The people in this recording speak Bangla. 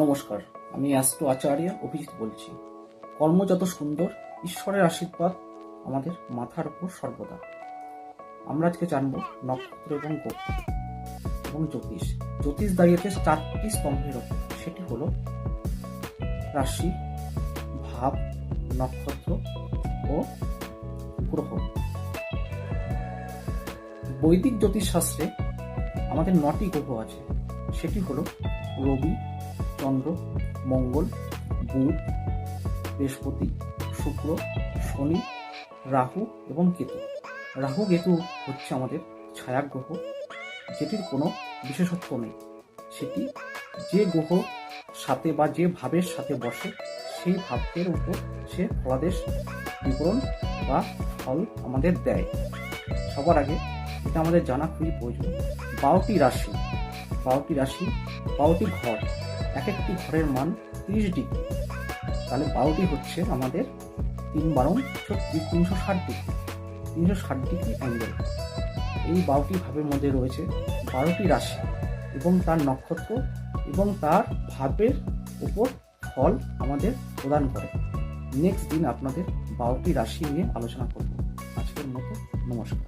নমস্কার, আমি অ্যাস্ট্রো আচার্য অভিজিৎ বলছি। কর্ম যত সুন্দর, ঈশ্বরের আশীর্বাদ আমাদের মাথার উপর সর্বদা। আমরা আজকে জানবো নক্ষত্র এবং গ্রহ এবং জ্যোতিষ। জ্যোতিষ দাঁড়িয়েছে 4টি স্তম্ভের ওপর, সেটি হলো রাশি, ভাব, নক্ষত্র ও গ্রহ। বৈদিক জ্যোতিষ শাস্ত্রে আমাদের 9টি গ্রহ আছে, সেটি হলো রবি, চন্দ্র, মঙ্গল, বুধ, বৃহস্পতি, শুক্র, শনি, রাহু এবং কেতু। রাহু কেতু হচ্ছে আমাদের ছায়া গ্রহ, যেটির কোনো বিশেষত্ব নেই। সেটি যে গ্রহ সাথে বা যে ভাবের সাথে বসে সেই ভাবের উপর সে ফলাদেশ বিবরণ বা ফল আমাদের দেয়। সবার আগে এটা আমাদের জানা খুবই প্রয়োজন। 12টি রাশি, 12টি ঘর, এক একটি ঘরের মান 30 ডিগ্রি। তাহলে 12টি হচ্ছে আমাদের 3×12 = 360 ডিগ্রি অ্যাঙ্গেল। এই 12টি ভাবের মধ্যে রয়েছে 12টি রাশি এবং তার নক্ষত্র এবং তার ভাবের উপর ফল আমাদের প্রদান করে। নেক্সট দিন আপনাদের 12টি রাশি নিয়ে আলোচনা করব। আজকের মতো নমস্কার।